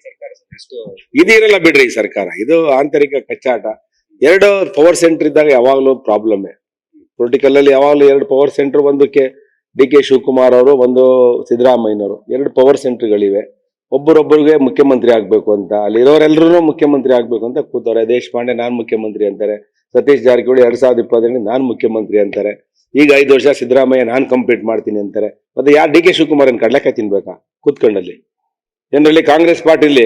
ಸರ್ಕಾರ ಎಷ್ಟು ಇದಿರಲ್ಲ ಬಿಡ್ರಿ ಈ ಸರ್ಕಾರ, ಇದು ಆಂತರಿಕ ಕಚ್ಚಾಟ. 2 ಪವರ್ ಸೆಂಟರ್ ಇದ್ದಾಗ ಯಾವಾಗ್ಲೂ ಪ್ರಾಬ್ಲಮ್. ಪೊಲಿಟಿಕಲ್ ಅಲ್ಲಿ ಯಾವಾಗ್ಲೂ 2 ಪವರ್ ಸೆಂಟರ್, ಒಂದು ಡಿ.ಕೆ. ಶಿವಕುಮಾರ್ ಅವರು, ಒಂದು ಸಿದ್ದರಾಮಯ್ಯನವರು. 2 ಪವರ್ ಸೆಂಟರ್ಗಳಿವೆ. ಒಬ್ಬರೊಬ್ಬರಿಗೆ ಮುಖ್ಯಮಂತ್ರಿ ಆಗ್ಬೇಕು ಅಂತ, ಅಲ್ಲಿ ಇರೋರೆಲ್ಲರೂ ಮುಖ್ಯಮಂತ್ರಿ ಆಗ್ಬೇಕು ಅಂತ ಕೂತವ್ರೆ. ದೇಶಪಾಂಡೆ ನಾನ್ ಮುಖ್ಯಮಂತ್ರಿ ಅಂತಾರೆ, ಸತೀಶ್ ಜಾರಕಿಹೊಳಿ 2022 ನಾನ್ ಮುಖ್ಯಮಂತ್ರಿ ಅಂತಾರೆ. ಈಗ 5 ವರ್ಷ ಸಿದ್ದರಾಮಯ್ಯ ನಾನ್ ಕಂಪ್ಲೀಟ್ ಮಾಡ್ತೀನಿ ಅಂತಾರೆ. ಮತ್ತೆ ಯಾರು ಡಿ.ಕೆ. ಶಿವಕುಮಾರ್ ಕಡ್ಲೆಕಾಯಿ ತಿನ್ಬೇಕಾ ಕೂತ್ಕೊಂಡಲ್ಲಿ? ಜನರಲ್ಲಿ ಕಾಂಗ್ರೆಸ್ ಪಾರ್ಟಿಲಿ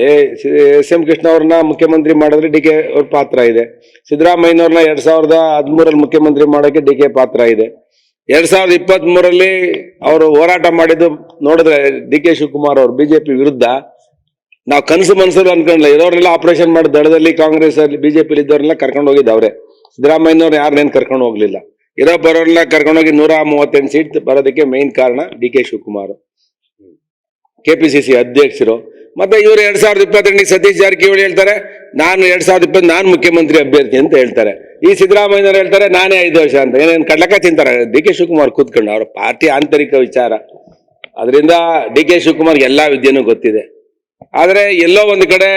ಎಸ್.ಎಂ. ಕೃಷ್ಣ ಅವ್ರನ್ನ ಮುಖ್ಯಮಂತ್ರಿ ಮಾಡಿದ್ರೆ ಡಿ.ಕೆ. ಅವ್ರ ಪಾತ್ರ ಇದೆ. ಸಿದ್ದರಾಮಯ್ಯನವ್ರನ್ನ 2013 ಮುಖ್ಯಮಂತ್ರಿ ಮಾಡೋಕೆ ಡಿ.ಕೆ. ಪಾತ್ರ ಇದೆ. 2023 ಅವರು ಹೋರಾಟ ಮಾಡಿದ್ದು ನೋಡಿದ್ರೆ ಡಿ.ಕೆ. ಶಿವಕುಮಾರ್ ಅವರು ಬಿಜೆಪಿ ವಿರುದ್ಧ, ನಾವು ಕನಸು ಮನಸ್ಸಲ್ಲಿ ಅನ್ಕೊಂಡ್ಲ, ಇರೋರೆಲ್ಲ ಆಪರೇಷನ್ ಮಾಡಿ ದಳದಲ್ಲಿ ಕಾಂಗ್ರೆಸ್ ಅಲ್ಲಿ ಬಿಜೆಪಿ ಇದ್ದವ್ರೆಲ್ಲ ಕರ್ಕೊಂಡು ಹೋಗಿದ್ದವ್ರೆ. ಸಿದ್ದರಾಮಯ್ಯನವ್ರು ಯಾರನ್ನೇನು ಕರ್ಕೊಂಡು ಹೋಗ್ಲಿಲ್ಲ. ಇರೋ ಬರೋರೆಲ್ಲ ಕರ್ಕೊಂಡೋಗಿ 138 ಸೀಟ್ ಬರೋದಕ್ಕೆ ಮೈನ್ ಕಾರಣ ಡಿ.ಕೆ. ಶಿವಕುಮಾರ್, ಕೆಪಿಸಿಸಿ ಅಧ್ಯಕ್ಷರು. ಮತ್ತೆ ಇವರು 2022 ಸತೀಶ್ ಜಾರಕಿಹೊಳಿ ಹೇಳ್ತಾರೆ ನಾನು 2020 ನಾನು ಮುಖ್ಯಮಂತ್ರಿ ಅಭ್ಯರ್ಥಿ ಅಂತ ಹೇಳ್ತಾರೆ. ಈ ಸಿದ್ದರಾಮಯ್ಯನವರು ಹೇಳ್ತಾರೆ ನಾನೇ 5 ವರ್ಷ ಅಂತ. ಏನೇನು ಕಡ್ಲಕ ತಿಂತಾರೆ ಡಿ.ಕೆ. ಶಿವಕುಮಾರ್ ಕೂತ್ಕೊಂಡು, ಅವ್ರ ಪಾರ್ಟಿ ಆಂತರಿಕ ವಿಚಾರ. ಅದರಿಂದ ಡಿ.ಕೆ. ಶಿವಕುಮಾರ್ ಎಲ್ಲಾ ವಿದ್ಯೆನೂ ಗೊತ್ತಿದೆ. ಆದ್ರೆ ಎಲ್ಲೋ ಒಂದು ಕಡೆ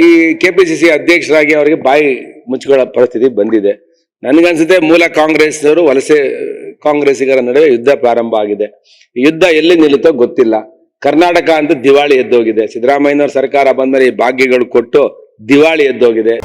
ಈ ಕೆಪಿಸಿಸಿ ಅಧ್ಯಕ್ಷರಾಗಿ ಅವರಿಗೆ ಬಾಯಿ ಮುಚ್ಕೊಳ್ಳೋ ಪರಿಸ್ಥಿತಿ ಬಂದಿದೆ. ನನ್ಗನ್ಸುತ್ತೆ ಮೂಲ ಕಾಂಗ್ರೆಸ್ನವರು ವಲಸೆ ಕಾಂಗ್ರೆಸ್ಸಿಗರ ನಡುವೆ ಯುದ್ಧ ಪ್ರಾರಂಭ ಆಗಿದೆ. ಈ ಯುದ್ಧ ಎಲ್ಲಿ ನಿಲ್ಲುತ್ತೋ ಗೊತ್ತಿಲ್ಲ. ಕರ್ನಾಟಕ ಅಂತ ದಿವಾಳಿ ಎದ್ದೋಗಿದೆ. ಸಿದ್ದರಾಮಯ್ಯನವ್ರ ಸರ್ಕಾರ ಬಂದರೆ ಈ ಭಾಗ್ಯಗಳು ಕೊಟ್ಟು ದಿವಾಳಿ ಎದ್ದೋಗಿದೆ.